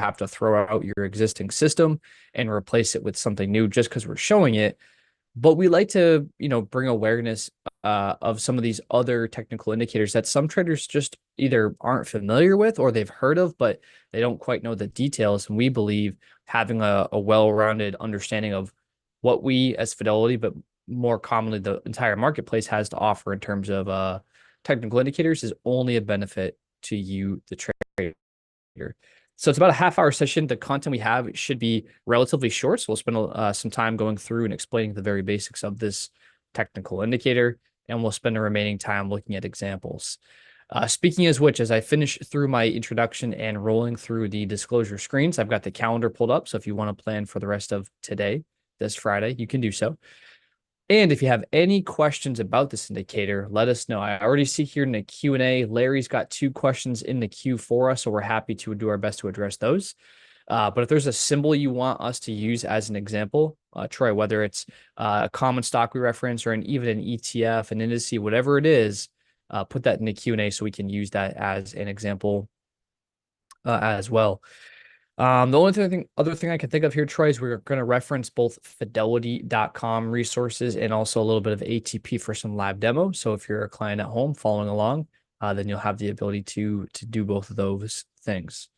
have to throw out your existing system and replace it with something new just because we're showing it. But we like to, bring awareness of some of these other technical indicators that some traders just either aren't familiar with or they've heard of, but they don't quite know the details. And we believe having a well-rounded understanding of what we as Fidelity, but more commonly the entire marketplace has to offer in terms of technical indicators is only a benefit to you, the trader. So it's about a half-hour session. The content we have should be relatively short. So we'll spend some time going through and explaining the very basics of this technical indicator, and we'll spend the remaining time looking at examples. Speaking as which, as I finish through my introduction and rolling through the disclosure screens, I've got the calendar pulled up. So if you want to plan for the rest of today, this Friday, you can do so. And if you have any questions about this indicator, let us know. I already see here in the Q&A, Larry's got 2 questions in the queue for us, so we're happy to do our best to address those. But if there's a symbol you want us to use as an example, Troy, whether it's a common stock we reference or even an ETF, an indice, whatever it is, put that in the Q&A so we can use that as an example as well. The only other thing I can think of here, Troy, is we're going to reference both fidelity.com resources and also a little bit of ATP for some live demo. So if you're a client at home following along, then you'll have the ability to do both of those things.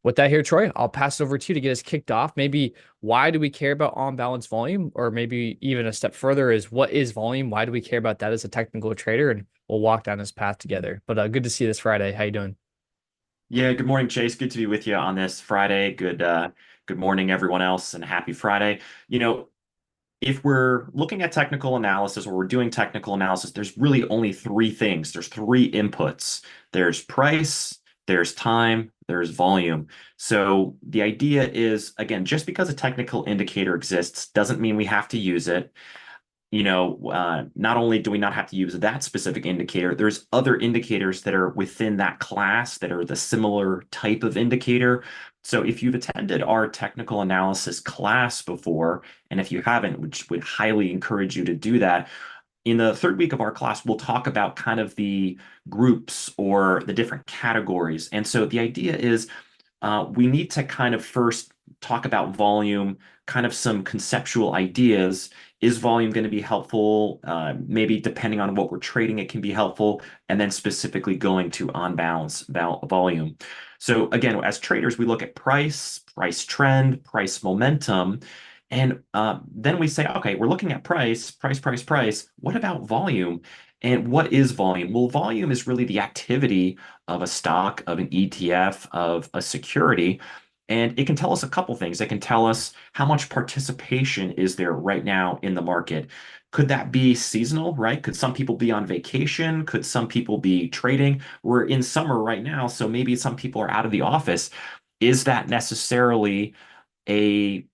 With that here, Troy, I'll pass it over to you to get us kicked off. Maybe why do we care about on-balance volume? Or maybe even a step further is what is volume? Why do we care about that as a technical trader? And we'll walk down this path together. But good to see you this Friday. How you doing? Yeah, good morning, Chase. Good to be with you on this Friday. Good morning, everyone else, and happy Friday. You know, if we're looking at technical analysis or we're doing technical analysis, there's really only 3 things. There's 3 inputs. There's price, there's time, there's volume. So the idea is, again, just because a technical indicator exists doesn't mean we have to use it. Not only do we not have to use that specific indicator, there's other indicators that are within that class that are the similar type of indicator. So if you've attended our technical analysis class before, and if you haven't, which would highly encourage you to do that, in the third week of our class, we'll talk about kind of the groups or the different categories. And so the idea is we need to kind of first talk about volume, kind of some conceptual ideas. Is volume going to be helpful? Maybe depending on what we're trading, it can be helpful. And then specifically going to on balance volume. So again, as traders, we look at price, price trend, price momentum. And then we say, okay, we're looking at price, price, price, price. What about volume? And what is volume? Well, volume is really the activity of a stock, of an ETF, of a security. And it can tell us a couple things. It can tell us how much participation is there right now in the market. Could that be seasonal, right? Could some people be on vacation? Could some people be trading? We're in summer right now, so maybe some people are out of the office. Is that necessarily a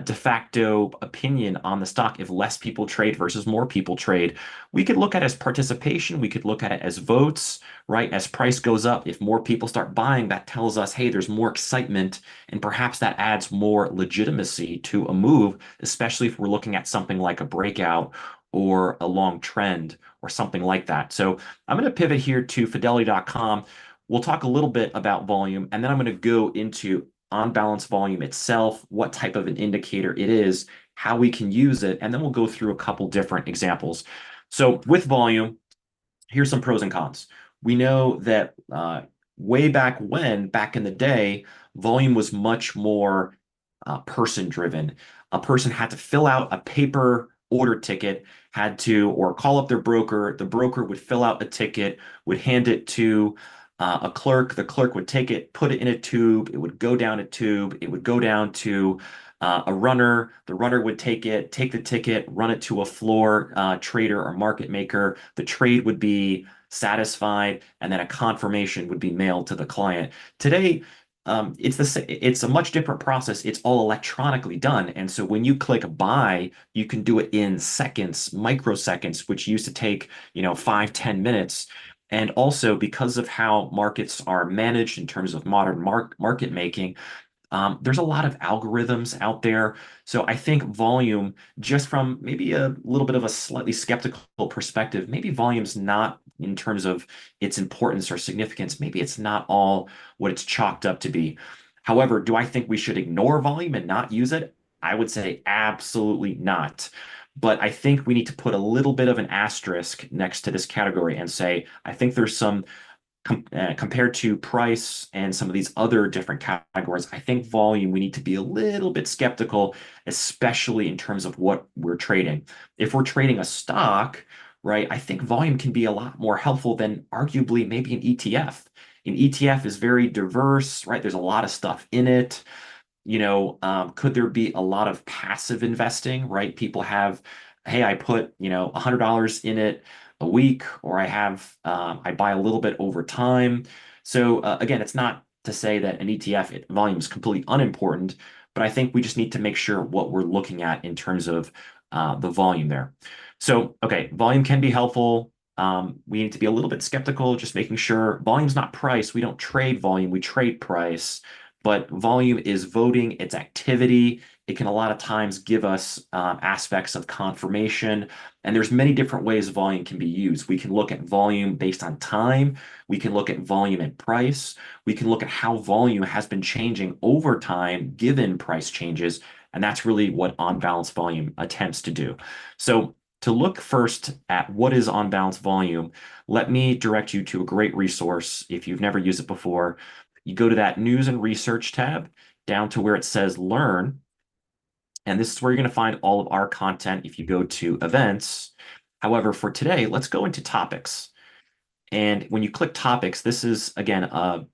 de facto opinion on the stock if less people trade versus more people trade? We could look at it as participation. We could look at it as votes, right? As price goes up, if more people start buying, that tells us, hey, there's more excitement, and perhaps that adds more legitimacy to a move, especially if we're looking at something like a breakout or a long trend or something like that. So I'm going to pivot here to fidelity.com. We'll talk a little bit about volume, and then I'm going to go into on balance volume itself, what type of an indicator it is, how we can use it, and then we'll go through a couple different examples. So with volume, here's some pros and cons. We know that way back in the day, volume was much more person driven. A person had to fill out a paper order ticket, or call up their broker. The broker would fill out a ticket, would hand it to a clerk. The clerk would take it, put it in a tube. It would go down a tube. It would go down to a runner. The runner would take it, take the ticket, run it to a floor trader or market maker. The trade would be satisfied, and then a confirmation would be mailed to the client. Today, it's a much different process. It's all electronically done. And so when you click buy, you can do it in seconds, microseconds, which used to take, 5, 10 minutes. And also because of how markets are managed in terms of modern market making, there's a lot of algorithms out there. So I think volume, just from maybe a little bit of a slightly skeptical perspective, maybe volume's not, in terms of its importance or significance, maybe it's not all what it's chalked up to be. However, do I think we should ignore volume and not use it? I would say absolutely not. But I think we need to put a little bit of an asterisk next to this category and say, I think there's some compared to price and some of these other different categories, I think volume, we need to be a little bit skeptical, especially in terms of what we're trading. If we're trading a stock, right, I think volume can be a lot more helpful than arguably maybe an ETF. An ETF is very diverse, right? There's a lot of stuff in it. Could there be a lot of passive investing, right? People have, hey, I put, $100 in it a week, or I buy a little bit over time. So again, it's not to say that an ETF volume is completely unimportant, but I think we just need to make sure what we're looking at in terms of the volume there. So, okay, volume can be helpful. We need to be a little bit skeptical, just making sure volume's not price. We don't trade volume, we trade price. But volume is voting, it's activity. It can a lot of times give us aspects of confirmation. And there's many different ways volume can be used. We can look at volume based on time. We can look at volume and price. We can look at how volume has been changing over time given price changes. And that's really what on balance volume attempts to do. So to look first at what is on balance volume, let me direct you to a great resource if you've never used it before. You go to that news and research tab down to where it says learn. And this is where you're going to find all of our content if you go to events. However, for today, let's go into topics. And when you click topics, this is, again, a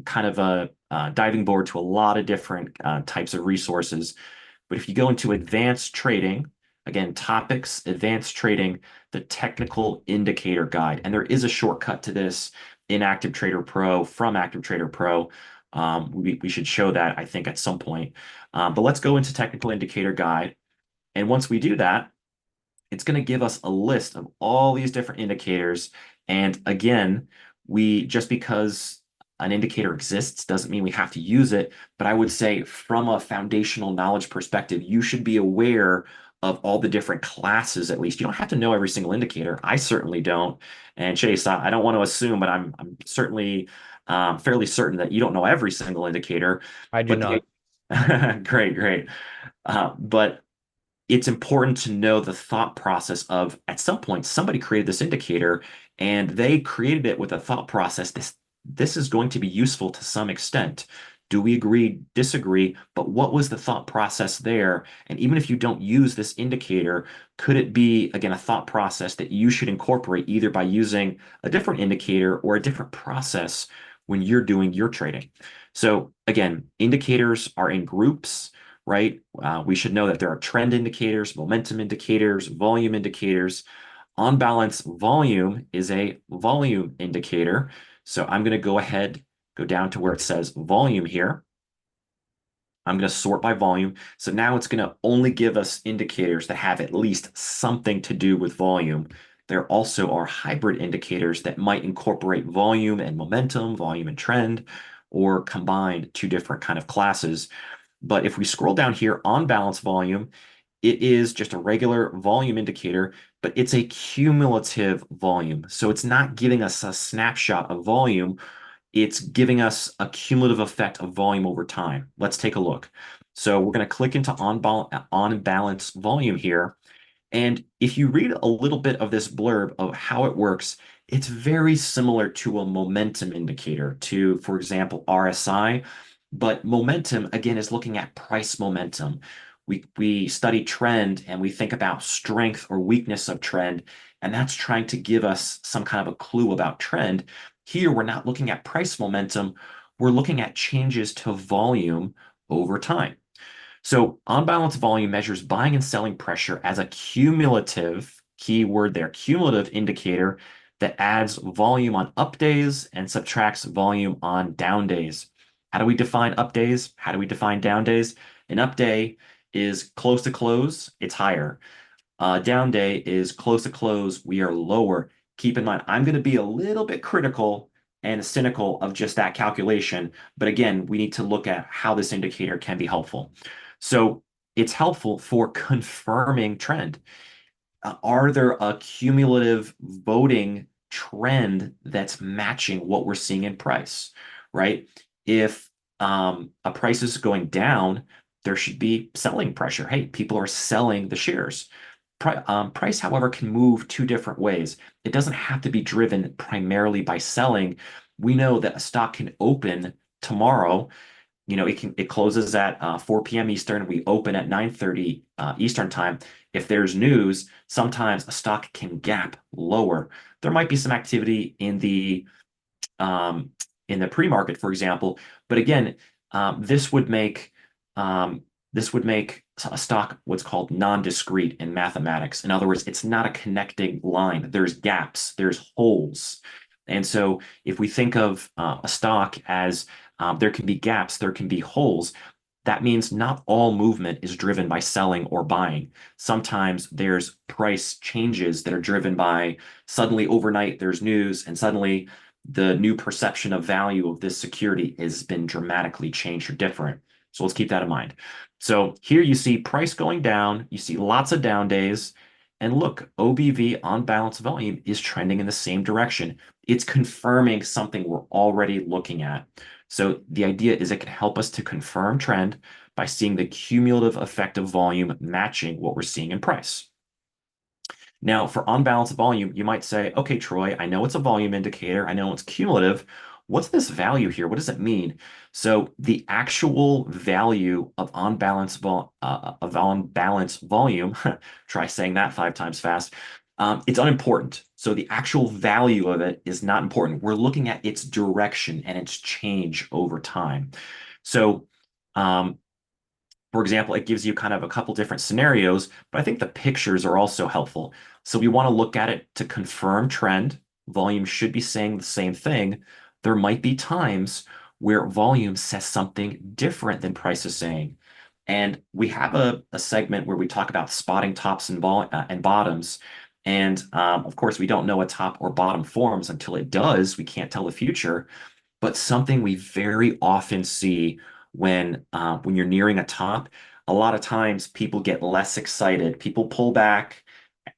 kind of a diving board to a lot of different types of resources. But if you go into advanced trading, again, topics, advanced trading, the technical indicator guide, and there is a shortcut to this in Active Trader Pro from Active Trader Pro. We should show that, I think, at some point. But let's go into technical indicator guide. And once we do that, it's going to give us a list of all these different indicators. And again, we just because an indicator exists doesn't mean we have to use it. But I would say from a foundational knowledge perspective, you should be aware of all the different classes at least. You don't have to know every single indicator. I certainly don't. And Chase, I don't want to assume, but I'm certainly fairly certain that you don't know every single indicator. I do But not. great, great. But it's important to know the thought process of at some point somebody created this indicator and they created it with a thought process. This is going to be useful to some extent. Do we agree, disagree? But what was the thought process there? And even if you don't use this indicator, could it be, again, a thought process that you should incorporate either by using a different indicator or a different process when you're doing your trading? So again, indicators are in groups, right? We should know that there are trend indicators, momentum indicators, volume indicators. On balance, volume is a volume indicator. So I'm going to go ahead, go down to where it says volume here. I'm going to sort by volume. So now it's going to only give us indicators that have at least something to do with volume. There also are hybrid indicators that might incorporate volume and momentum, volume and trend, or combine two different kind of classes. But if we scroll down here on balance volume, it is just a regular volume indicator, but it's a cumulative volume. So it's not giving us a snapshot of volume. It's giving us a cumulative effect of volume over time. Let's take a look. So we're going to click into on balance volume here. And if you read a little bit of this blurb of how it works, it's very similar to a momentum indicator, to, for example, RSI. But momentum, again, is looking at price momentum. We study trend and we think about strength or weakness of trend, and that's trying to give us some kind of a clue about trend. Here, we're not looking at price momentum, we're looking at changes to volume over time. So on balance volume measures buying and selling pressure as a cumulative, keyword there, cumulative indicator that adds volume on up days and subtracts volume on down days. How do we define up days? How do we define down days? An up day is close to close, it's higher. Down day is close to close, we are lower. Keep in mind, I'm going to be a little bit critical and cynical of just that calculation. But again, we need to look at how this indicator can be helpful. So it's helpful for confirming trend. Are there a cumulative voting trend that's matching what we're seeing in price, right? If a price is going down, there should be selling pressure. Hey, people are selling the shares. Price, however, can move two different ways. It doesn't have to be driven primarily by selling. We know that a stock can open tomorrow. It closes at 4 p.m. Eastern. We open at 9:30 Eastern time. If there's news, sometimes a stock can gap lower. There might be some activity um, in the pre-market, for example. But again, this would make a stock what's called non-discrete in mathematics. In other words, it's not a connecting line. There's gaps, there's holes. And so if we think of a stock as there can be gaps, there can be holes. That means not all movement is driven by selling or buying. Sometimes there's price changes that are driven by suddenly overnight there's news and suddenly the new perception of value of this security has been dramatically changed or different. So let's keep that in mind. So here you see price going down, you see lots of down days, and look, OBV on balance volume is trending in the same direction. It's confirming something we're already looking at. So the idea is it can help us to confirm trend by seeing the cumulative effect of volume matching what we're seeing in price. Now, for unbalanced volume, you might say, okay, Troy, I know it's a volume indicator. I know it's cumulative. What's this value here? What does it mean? So the actual value of unbalanced volume, try saying that 5 times fast, it's unimportant. So the actual value of it is not important. We're looking at its direction and its change over time. So um, for example, it gives you kind of a couple different scenarios, but I think the pictures are also helpful. So we want to look at it to confirm trend. Volume should be saying the same thing. There might be times where volume says something different than price is saying. And we have a segment where we talk about spotting tops and bottoms. And of course, we don't know a top or bottom forms until it does. We can't tell the future. But something we very often see when you're nearing a top, a lot of times people get less excited. People pull back.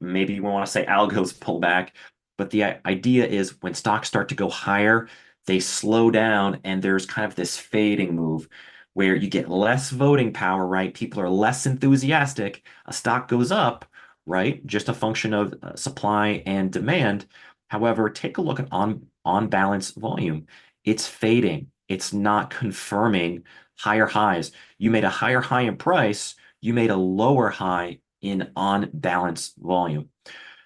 Maybe we want to say algos pull back, but the idea is when stocks start to go higher, they slow down and there's kind of this fading move where you get less voting power, right? People are less enthusiastic. A stock goes up, right? Just a function of supply and demand. However, take a look at on balance volume. It's fading. It's not confirming higher highs. You made a higher high in price, you made a lower high in on balance volume.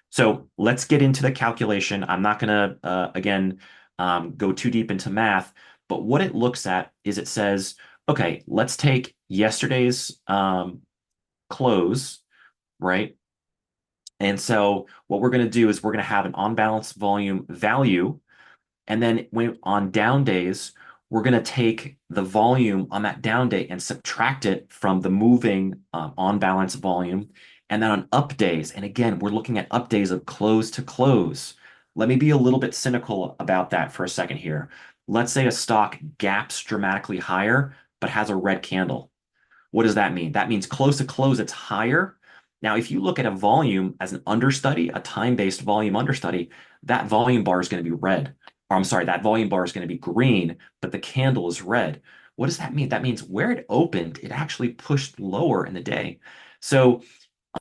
So let's get into the calculation. I'm not going to, again, go too deep into math, but what it looks at is it says, okay, let's take yesterday's close, right? And so what we're going to do is we're going to have an on balance volume value. And then when on down days, we're going to take the volume on that down day and subtract it from the moving on balance volume. And then on up days, and again, we're looking at up days of close to close. Let me be a little bit cynical about that for a second here. Let's say a stock gaps dramatically higher, but has a red candle. What does that mean? That means close to close, it's higher. Now, if you look at a volume as an understudy, a time-based volume understudy, that volume bar is going to be red. Or I'm sorry, that volume bar is going to be green, but the candle is red. What does that mean? That means where it opened, it actually pushed lower in the day. So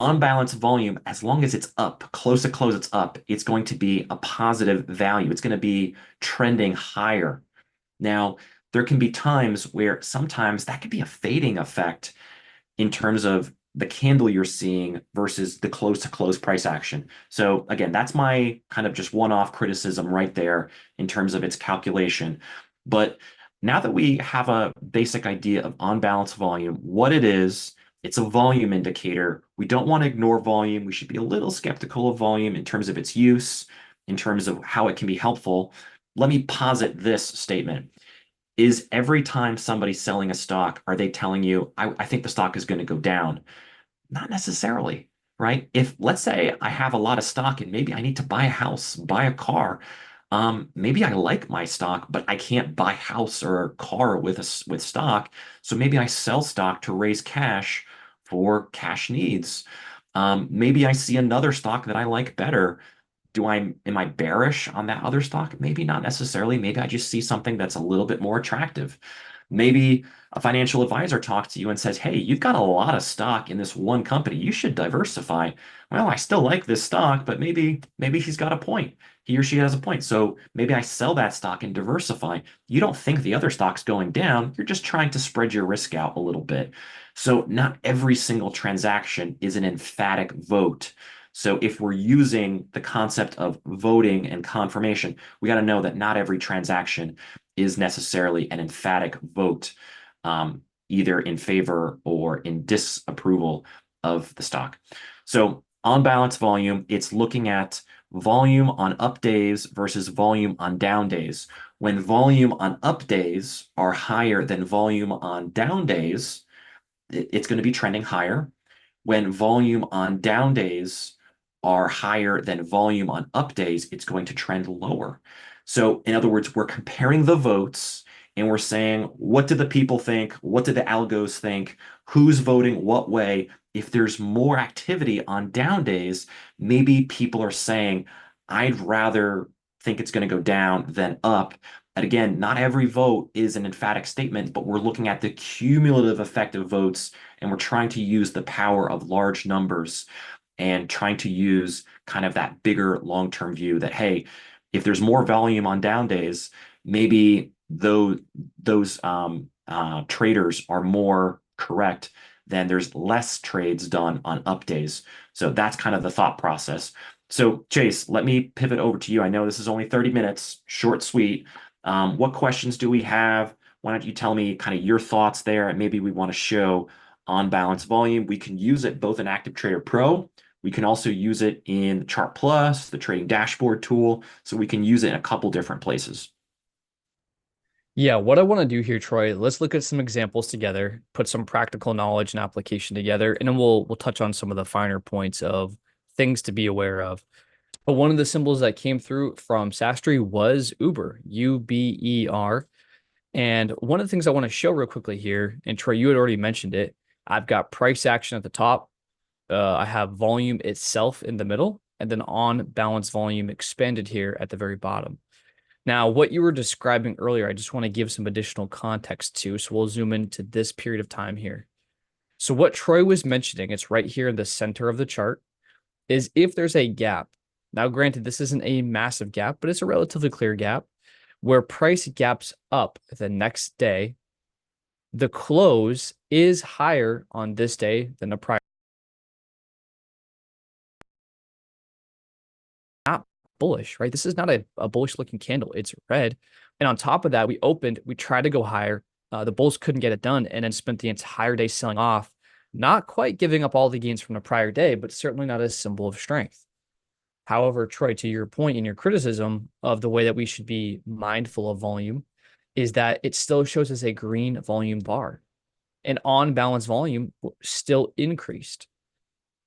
on balance volume, as long as it's up, close to close, it's up, it's going to be a positive value. It's going to be trending higher. Now, there can be times where sometimes that could be a fading effect in terms of the candle you're seeing versus the close to close price action. So again, that's my kind of just one-off criticism right there in terms of its calculation. But now that we have a basic idea of on balance volume, what it is, it's a volume indicator. We don't want to ignore volume. We should be a little skeptical of volume in terms of its use, in terms of how it can be helpful. Let me posit this statement. Is every time somebody's selling a stock, are they telling you, I think the stock is going to go down? Not necessarily, right? If let's say I have a lot of stock and maybe I need to buy a house, buy a car, maybe I like my stock, but I can't buy a house or a car with stock. So maybe I sell stock to raise cash for cash needs. Maybe I see another stock that I like better. Am I bearish on that other stock? Maybe not necessarily. Maybe I just see something that's a little bit more attractive. Maybe a financial advisor talks to you and says, "Hey, you've got a lot of stock in this one company. You should diversify." Well, I still like this stock, but maybe he's got a point. He or she has a point. So maybe I sell that stock and diversify. You don't think the other stock's going down. You're just trying to spread your risk out a little bit. So not every single transaction is an emphatic vote. So if we're using the concept of voting and confirmation, we got to know that not every transaction is necessarily an emphatic vote, either in favor or in disapproval of the stock. So on balance volume, it's looking at volume on up days versus volume on down days. When volume on up days are higher than volume on down days, it's going to be trending higher. When volume on down days are higher than volume on up days, it's going to trend lower. So, in other words, we're comparing the votes and we're saying, what do the people think? What do the algos think? Who's voting what way? If there's more activity on down days, maybe people are saying, I'd rather think it's going to go down than up. And again, not every vote is an emphatic statement, but we're looking at the cumulative effect of votes and we're trying to use the power of large numbers and trying to use kind of that bigger long-term view that, hey, if there's more volume on down days, maybe those traders are more correct than there's less trades done on up days. So that's kind of the thought process. So Chase, let me pivot over to you. I know this is only 30 minutes, short, sweet. What questions do we have? Why don't you tell me kind of your thoughts there? And maybe we want to show on balance volume. We can use it both in Active Trader Pro. We can also use it in Chart Plus, the trading dashboard tool. So we can use it in a couple different places. Yeah, what I want to do here, Troy, let's look at some examples together, put some practical knowledge and application together, and then we'll touch on some of the finer points of things to be aware of. But one of the symbols that came through from Sastry was Uber, Uber. And one of the things I want to show real quickly here, and Troy, you had already mentioned it, I've got price action at the top. I have volume itself in the middle, and then on balance volume expanded here at the very bottom. Now, what you were describing earlier, I just want to give some additional context to. So we'll zoom into this period of time here. So what Troy was mentioning, it's right here in the center of the chart, is if there's a gap. Now, granted, this isn't a massive gap, but it's a relatively clear gap where price gaps up the next day. The close is higher on this day than the prior. Not bullish, right? This is not a bullish looking candle. It's red. And on top of that, we tried to go higher. The bulls couldn't get it done and then spent the entire day selling off, not quite giving up all the gains from the prior day, but certainly not a symbol of strength. However, Troy, to your point in your criticism of the way that we should be mindful of volume, is that it still shows as a green volume bar. And on balance volume still increased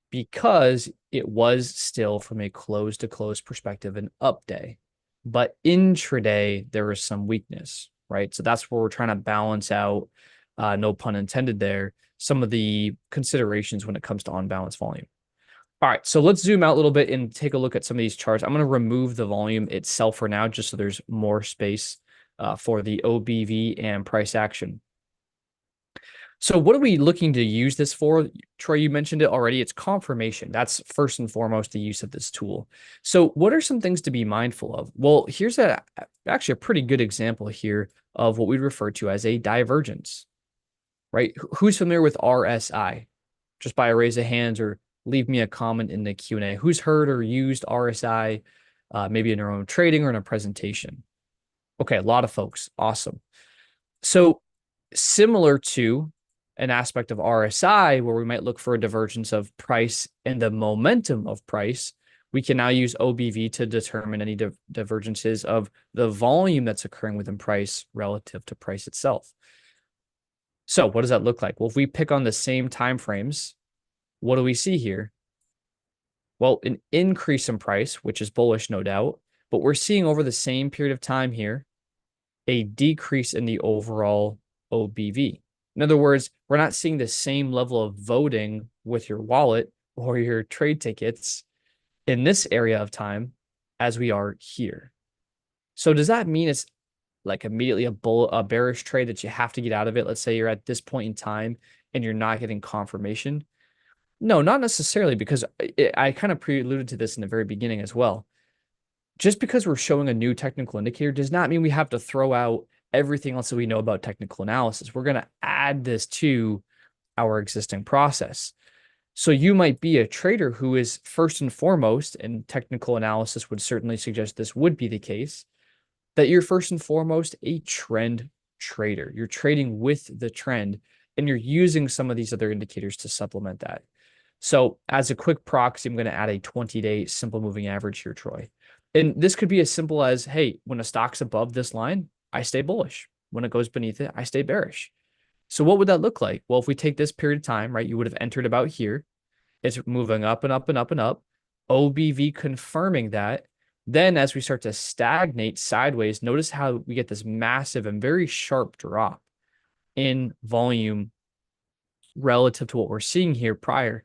because it was still from a close to close perspective an up day. But intraday, there was some weakness, right? So that's where we're trying to balance out, no pun intended there, some of the considerations when it comes to on balance volume. All right, so let's zoom out a little bit and take a look at some of these charts. I'm going to remove the volume itself for now, just so there's more space for the OBV and price action. So what are we looking to use this for? Troy, you mentioned it already. It's confirmation. That's first and foremost the use of this tool. So what are some things to be mindful of? Well, here's actually a pretty good example here of what we refer to as a divergence, right? Who's familiar with RSI? Just by a raise of hands or leave me a comment in the Q&A. Who's heard or used RSI, maybe in their own trading or in a presentation? Okay, a lot of folks. Awesome. So similar to an aspect of RSI where we might look for a divergence of price and the momentum of price, we can now use OBV to determine any divergences of the volume that's occurring within price relative to price itself. So what does that look like? Well, if we pick on the same time frames, what do we see here? Well, an increase in price, which is bullish, no doubt, but we're seeing over the same period of time here, a decrease in the overall OBV. In other words, we're not seeing the same level of voting with your wallet or your trade tickets in this area of time as we are here. So does that mean it's like immediately a bearish trade that you have to get out of it. Let's say you're at this point in time and you're not getting confirmation. No, not necessarily, because I kind of pre-alluded to this in the very beginning as well. Just because we're showing a new technical indicator does not mean we have to throw out everything else that we know about technical analysis. We're going to add this to our existing process. So you might be a trader who is first and foremost, and technical analysis would certainly suggest this would be the case, that you're first and foremost a trend trader. You're trading with the trend and you're using some of these other indicators to supplement that. So as a quick proxy, I'm going to add a 20-day simple moving average here, Troy. And this could be as simple as, hey, when a stock's above this line, I stay bullish. When it goes beneath it, I stay bearish. So what would that look like? Well, if we take this period of time, right, you would have entered about here. It's moving up and up and up and up. OBV confirming that. Then as we start to stagnate sideways, notice how we get this massive and very sharp drop in volume relative to what we're seeing here prior.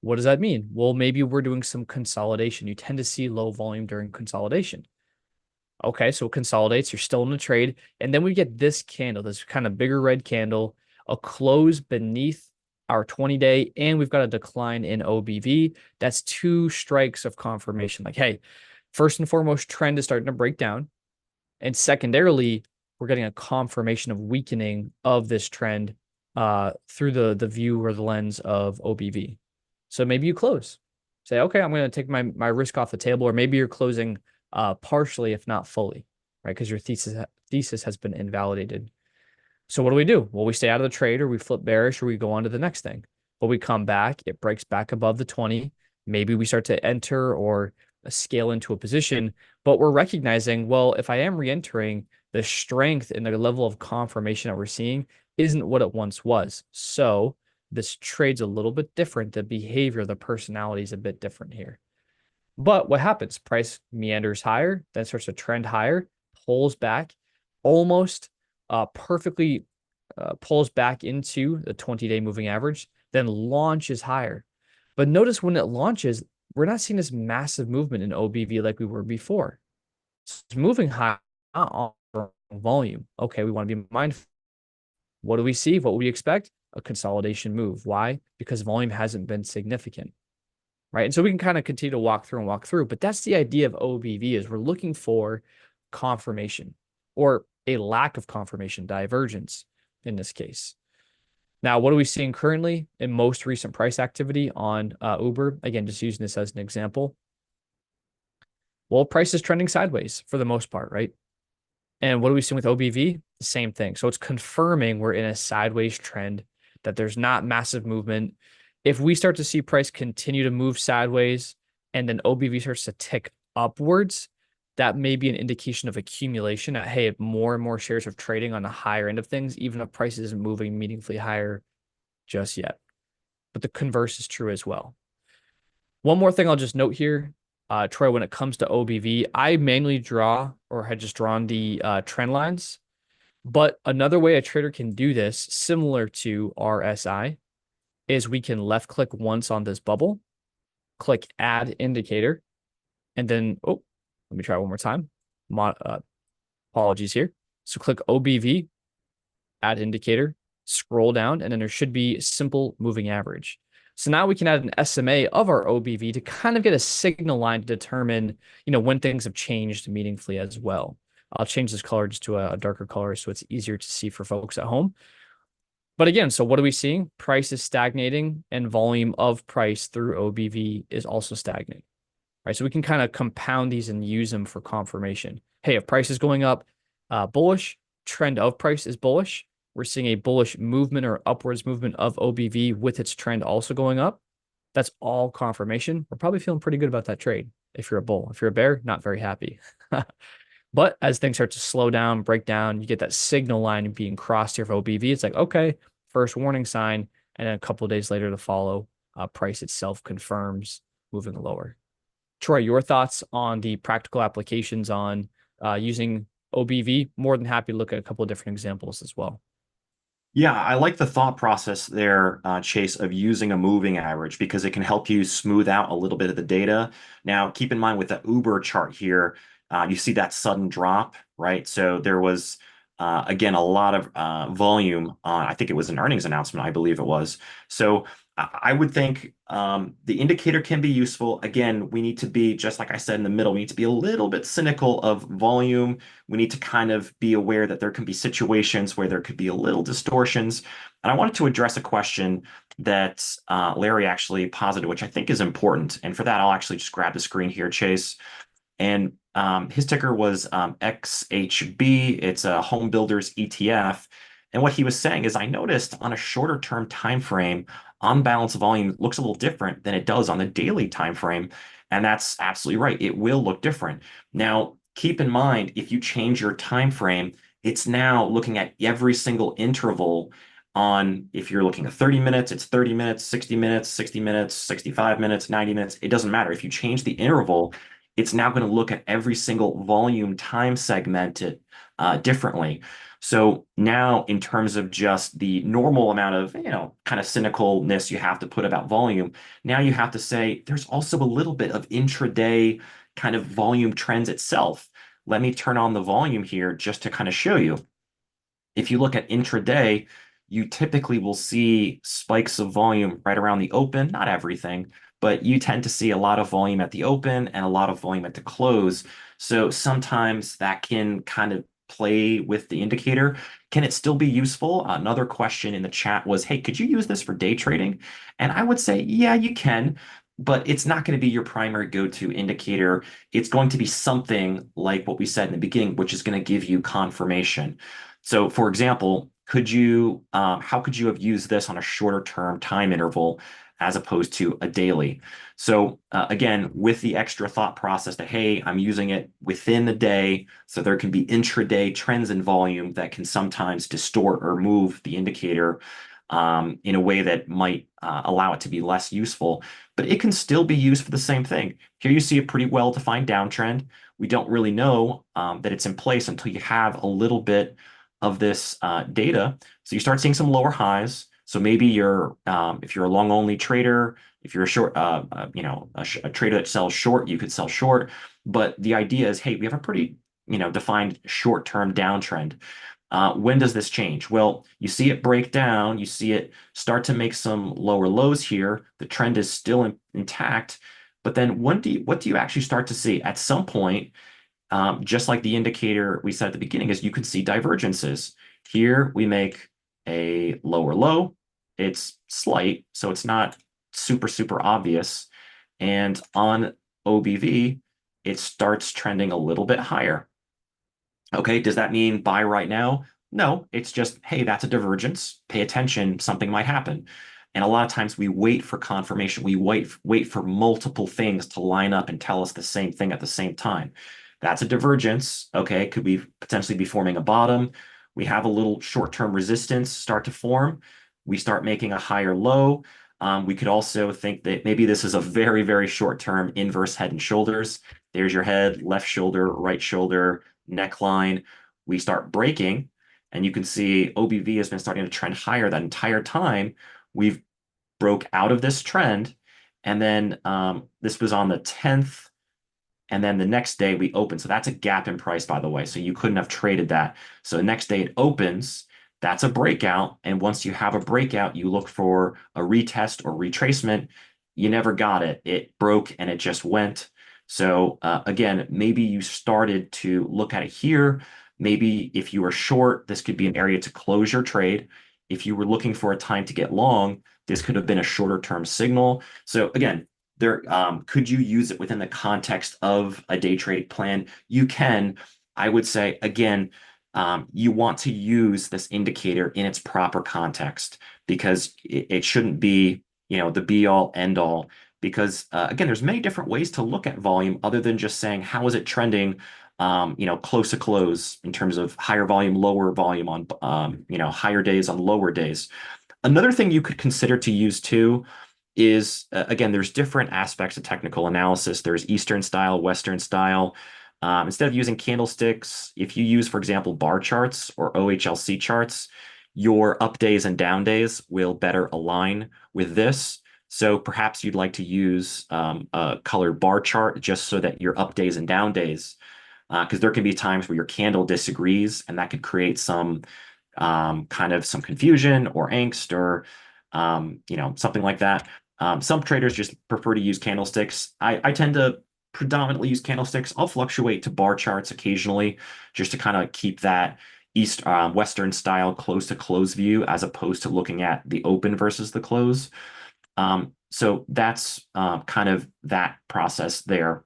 What does that mean? Well, maybe we're doing some consolidation. You tend to see low volume during consolidation. Okay, so it consolidates, you're still in the trade. And then we get this candle, this kind of bigger red candle, a close beneath our 20-day, and we've got a decline in OBV. That's two strikes of confirmation. Like, hey, first and foremost, trend is starting to break down. And secondarily, we're getting a confirmation of weakening of this trend through the view or the lens of OBV. So maybe you close. Say, okay, I'm going to take my risk off the table, or maybe you're closing partially, if not fully, right? Because your thesis has been invalidated. So what do? Well, we stay out of the trade, or we flip bearish, or we go on to the next thing. But we come back, it breaks back above the 20. Maybe we start to enter or scale into a position, but we're recognizing, well, if I am re-entering, the strength and the level of confirmation that we're seeing isn't what it once was. So this trade's a little bit different. The behavior, the personality is a bit different here. But what happens? Price meanders higher, then starts to trend higher, pulls back, almost perfectly pulls back into the 20-day moving average, then launches higher. But notice when it launches, we're not seeing this massive movement in OBV like we were before. It's moving high, not on volume. Okay, we want to be mindful. What do we see? What would we expect? A consolidation move. Why? Because volume hasn't been significant, right? And so we can kind of continue to walk through, but that's the idea of OBV is we're looking for confirmation or a lack of confirmation, divergence in this case. Now, what are we seeing currently in most recent price activity on Uber? Again, just using this as an example. Well, price is trending sideways for the most part, right? And what are we seeing with OBV? The same thing. So it's confirming we're in a sideways trend, that there's not massive movement. If we start to see price continue to move sideways and then OBV starts to tick upwards, that may be an indication of accumulation. Hey, more and more shares are trading on the higher end of things, even if price isn't moving meaningfully higher just yet. But the converse is true as well. One more thing I'll just note here, Troy, when it comes to OBV, I manually draw or had just drawn the trend lines. But another way a trader can do this, similar to RSI, is we can left click once on this bubble, click add indicator, and then, oh, let me try one more time. Apologies here. So click OBV, add indicator, scroll down, and then there should be simple moving average. So now we can add an SMA of our OBV to kind of get a signal line to determine, when things have changed meaningfully as well. I'll change this color just to a darker color so it's easier to see for folks at home. But again, so what are we seeing? Price is stagnating and volume of price through OBV is also stagnant, right? So we can kind of compound these and use them for confirmation. Hey, if price is going up, bullish, trend of price is bullish. We're seeing a bullish movement or upwards movement of OBV with its trend also going up. That's all confirmation. We're probably feeling pretty good about that trade. If you're a bull, if you're a bear, not very happy. But as things start to slow down, break down, you get that signal line being crossed here for OBV. It's like, okay, first warning sign. And then a couple of days later to follow, price itself confirms moving lower. Troy, your thoughts on the practical applications on using OBV? More than happy to look at a couple of different examples as well. Yeah, I like the thought process there, Chase, of using a moving average because it can help you smooth out a little bit of the data. Now, keep in mind with the Uber chart here, you see that sudden drop. right? So there was again a lot of volume on. I think it was an earnings announcement, I believe it was. So I would think the indicator can be useful. Again, we need to be, just like I said in the middle, we need to be a little bit cynical of volume. We need to kind of be aware that there can be situations where there could be a little distortions. And I wanted to address a question that Larry actually posited, which I think is important. And for that, I'll actually just grab the screen here, Chase. And his ticker was XHB. It's a home builders ETF. And what he was saying is, I noticed on a shorter term time frame, on balance volume looks a little different than it does on the daily time frame. And that's absolutely right. It will look different. Now, keep in mind, if you change your time frame, it's now looking at every single interval on, if you're looking at 30 minutes, it's 30 minutes, 60 minutes, 60 minutes, 65 minutes, 90 minutes. It doesn't matter. If you change the interval, it's now going to look at every single volume time segmented differently. So now, in terms of just the normal amount of, kind of cynicalness you have to put about volume, now you have to say there's also a little bit of intraday kind of volume trends itself. Let me turn on the volume here just to kind of show you. If you look at intraday, you typically will see spikes of volume right around the open, not everything, but you tend to see a lot of volume at the open and a lot of volume at the close. So sometimes that can kind of play with the indicator. Can it still be useful? Another question in the chat was, hey, could you use this for day trading? And I would say, yeah, you can, but it's not going to be your primary go-to indicator. It's going to be something like what we said in the beginning, which is going to give you confirmation. So, for example, how could you have used this on a shorter term time interval as opposed to a daily? So, again, with the extra thought process that, hey, I'm using it within the day, so there can be intraday trends in volume that can sometimes distort or move the indicator in a way that might allow it to be less useful, but it can still be used for the same thing. Here you see a pretty well-defined downtrend. We don't really know that it's in place until you have a little bit of this data. So you start seeing some lower highs. So maybe if you're a long only trader, if you're a short, a trader that sells short, you could sell short. But the idea is, hey, we have a pretty, defined short-term downtrend. When does this change? Well, you see it break down, you see it start to make some lower lows here. The trend is still intact. But then what do you actually start to see? At some point, just like the indicator we said at the beginning, is you can see divergences. Here we make a lower low. It's slight, so it's not super, super obvious. And on OBV, it starts trending a little bit higher. Okay, does that mean buy right now? No, it's just, hey, that's a divergence. Pay attention, something might happen. And a lot of times we wait for confirmation. We wait for multiple things to line up and tell us the same thing at the same time. That's a divergence. Okay, could we potentially be forming a bottom? We have a little short-term resistance start to form. We start making a higher low. We could also think that maybe this is a very, very short-term inverse head and shoulders. There's your head, left shoulder, right shoulder, neckline. We start breaking, and you can see OBV has been starting to trend higher that entire time. We've broke out of this trend, and then this was on the 10th, and then the next day we open. So that's a gap in price, by the way. So you couldn't have traded that. So the next day it opens. That's a breakout. And once you have a breakout, you look for a retest or retracement. You never got it. It broke and it just went. So again, maybe you started to look at it here. Maybe if you were short, this could be an area to close your trade. If you were looking for a time to get long, this could have been a shorter term signal. So again, could you use it within the context of a day trading plan? You can. I would say, again, you want to use this indicator in its proper context, because it shouldn't be, the be all end all. Because again, there's many different ways to look at volume other than just saying how is it trending, close to close in terms of higher volume, lower volume on, higher days on lower days. Another thing you could consider to use too is, again, there's different aspects of technical analysis. There's Eastern style, Western style. Instead of using candlesticks, if you use, for example, bar charts or OHLC charts, your up days and down days will better align with this. So perhaps you'd like to use a colored bar chart just so that your up days and down days because there can be times where your candle disagrees, and that could create some kind of some confusion or angst or something like that. Some traders just prefer to use candlesticks. I tend to predominantly use candlesticks. I'll fluctuate to bar charts occasionally just to kind of keep that Western style close to close view as opposed to looking at the open versus the close. So that's kind of that process there.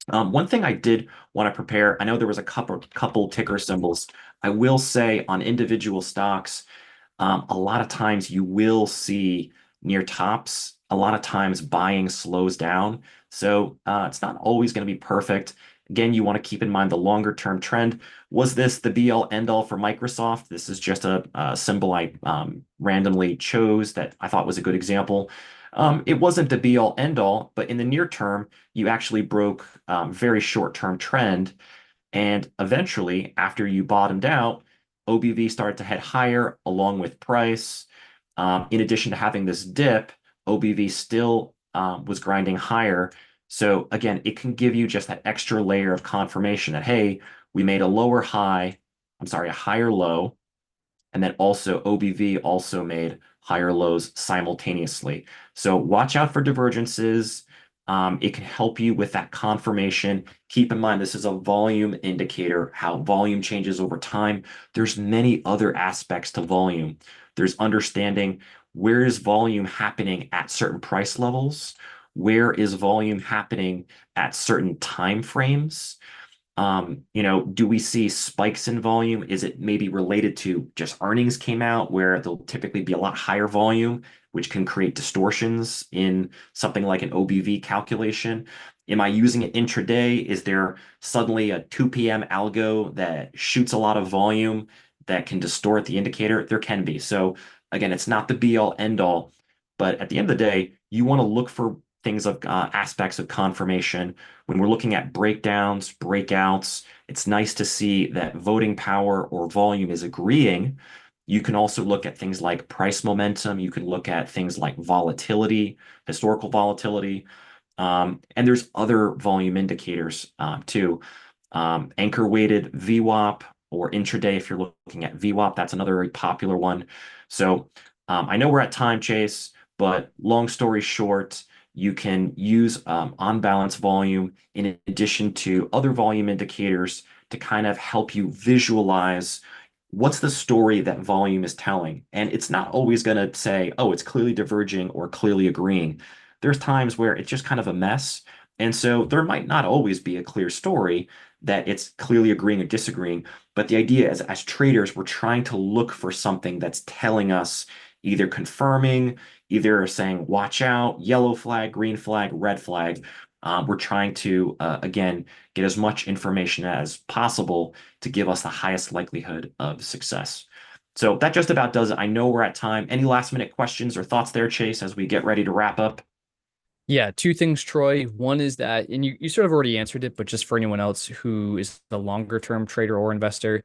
One thing I did want to prepare, I know there was a couple ticker symbols. I will say on individual stocks, a lot of times you will see near tops. A lot of times buying slows down. So it's not always going to be perfect. Again, you want to keep in mind the longer term trend. Was this the be all end all for Microsoft? This is just a symbol I randomly chose that I thought was a good example. It wasn't the be all end all, but in the near term, you actually broke very short term trend. And eventually, after you bottomed out, OBV started to head higher along with price. In addition to having this dip, OBV still was grinding higher. So again, it can give you just that extra layer of confirmation that, hey, we made a lower high, I'm sorry, a higher low, and then also OBV also made higher lows simultaneously. So watch out for divergences. It can help you with that confirmation. Keep in mind, this is a volume indicator, how volume changes over time. There's many other aspects to volume. There's understanding where is volume happening at certain price levels? Where is volume happening at certain time frames? Do we see spikes in volume? Is it maybe related to just earnings came out where there'll typically be a lot higher volume, which can create distortions in something like an OBV calculation? Am I using it intraday? Is there suddenly a 2 p.m. algo that shoots a lot of volume that can distort the indicator? There can be. So again, it's not the be all end all, but at the end of the day, you want to look for things of aspects of confirmation when we're looking at breakdowns, breakouts. It's nice to see that voting power or volume is agreeing. You can also look at things like price momentum. You can look at things like volatility, historical volatility. And there's other volume indicators too. Anchor weighted VWAP or intraday, if you're looking at VWAP, that's another very popular one. So I know we're at time, Chase, but long story short, you can use on balance volume in addition to other volume indicators to kind of help you visualize what's the story that volume is telling. And it's not always going to say, oh, it's clearly diverging or clearly agreeing. There's times where it's just kind of a mess. And so there might not always be a clear story that it's clearly agreeing or disagreeing. But the idea is, as traders, we're trying to look for something that's telling us either confirming, either saying, watch out, yellow flag, green flag, red flag. We're trying to, again, get as much information as possible to give us the highest likelihood of success. So that just about does it. I know we're at time. Any last minute questions or thoughts there, Chase, as we get ready to wrap up? Yeah, two things, Troy. One is that, and you sort of already answered it, but just for anyone else who is the longer term trader or investor,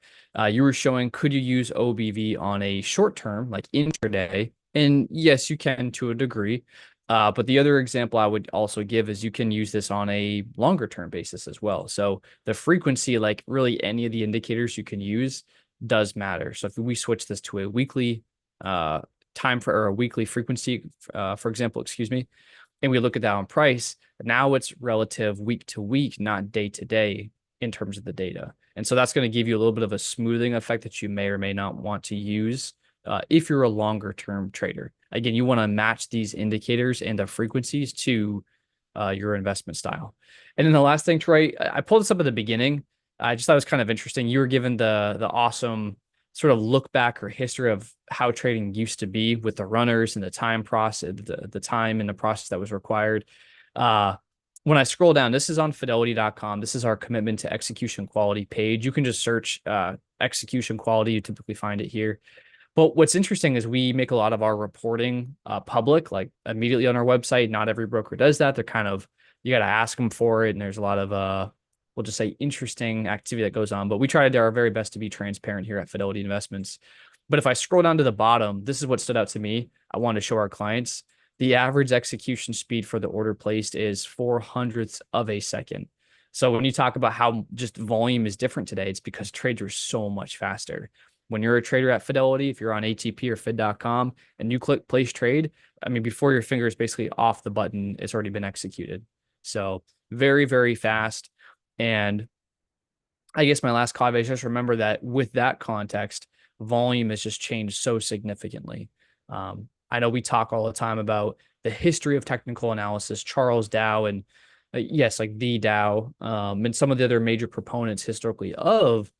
you were showing could you use OBV on a short term, like intraday? And yes, you can to a degree. But the other example I would also give is you can use this on a longer term basis as well. So the frequency, like really any of the indicators you can use, does matter. So if we switch this to a weekly time for or a weekly frequency, for example, excuse me, and we look at that on price, now it's relative week to week, not day to day in terms of the data. And so that's going to give you a little bit of a smoothing effect that you may or may not want to use if you're a longer term trader. Again, you want to match these indicators and the frequencies to your investment style. And then the last thing, Troy, I pulled this up at the beginning. I just thought it was kind of interesting. You were given the awesome sort of look back or history of how trading used to be with the runners and the time process, the time and the process that was required. Uh, when I scroll down, this is on fidelity.com. This is our commitment to execution quality page. You can just search execution quality. You typically find it here. But what's interesting is we make a lot of our reporting public, like immediately on our website. Not every broker does that. They're kind of, you got to ask them for it. And there's a lot of we'll just say interesting activity that goes on. But we try to do our very best to be transparent here at Fidelity Investments. But if I scroll down to the bottom, this is what stood out to me. I wanted to show our clients the average execution speed for the order placed is 4 hundredths of a second. So when you talk about how just volume is different today, it's because trades are so much faster. When you're a trader at Fidelity, if you're on ATP or Fid.com and you click place trade, I mean, before your finger is basically off the button, it's already been executed. So very, very fast. And I guess my last caveat is just remember that with that context, volume has just changed so significantly. I know we talk all the time about the history of technical analysis, Charles Dow, and yes, like the Dow, and some of the other major proponents historically of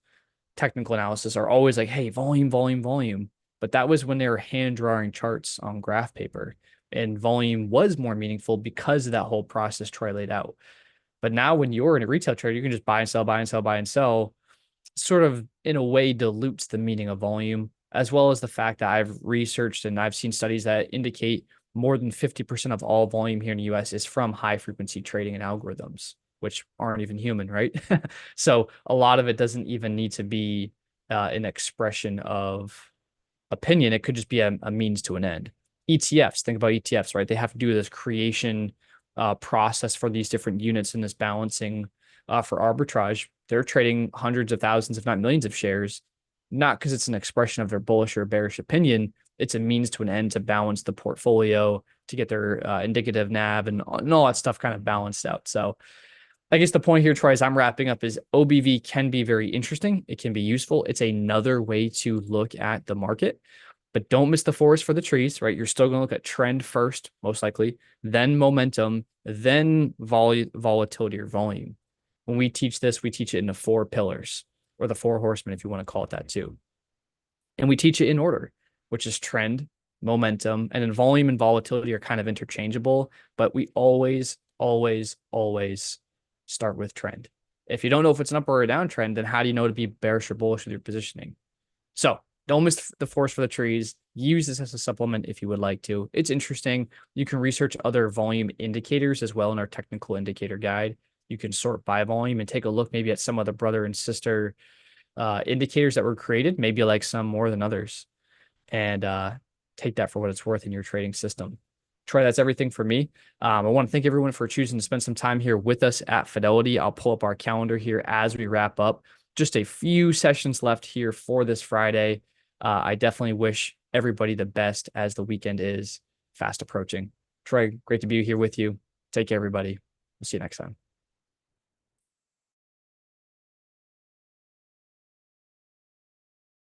technical analysis are always like, hey, volume, volume, volume. But that was when they were hand drawing charts on graph paper. And volume was more meaningful because of that whole process Troy laid out. But now when you're in a retail trade, you can just buy and sell, buy and sell, buy and sell. Sort of in a way dilutes the meaning of volume, as well as the fact that I've researched and I've seen studies that indicate more than 50% of all volume here in the US is from high frequency trading and algorithms, which aren't even human, right? So a lot of it doesn't even need to be an expression of opinion. It could just be a means to an end. ETFs, think about ETFs, right? They have to do this creation process for these different units and this balancing for arbitrage. They're trading hundreds of thousands, if not millions of shares, not because it's an expression of their bullish or bearish opinion. It's a means to an end to balance the portfolio to get their indicative NAV and all that stuff kind of balanced out. So I guess the point here, Troy, as I'm wrapping up, is OBV can be very interesting. It can be useful. It's another way to look at the market, but don't miss the forest for the trees, right? You're still going to look at trend first, most likely, then momentum, then volatility or volume. When we teach this, we teach it in the four pillars or the four horsemen, if you want to call it that too. And we teach it in order, which is trend, momentum, and then volume and volatility are kind of interchangeable, but we always, always, always start with trend. If you don't know if it's an up or a downtrend, then how do you know to be bearish or bullish with your positioning? So don't miss the forest for the trees. Use this as a supplement if you would like to. It's interesting. You can research other volume indicators as well in our technical indicator guide. You can sort by volume and take a look maybe at some of the brother and sister indicators that were created, maybe you like some more than others, and take that for what it's worth in your trading system. Troy, that's everything for me. I want to thank everyone for choosing to spend some time here with us at Fidelity. I'll pull up our calendar here as we wrap up. Just a few sessions left here for this Friday. I definitely wish everybody the best as the weekend is fast approaching. Troy, great to be here with you. Take care, everybody. We'll see you next time.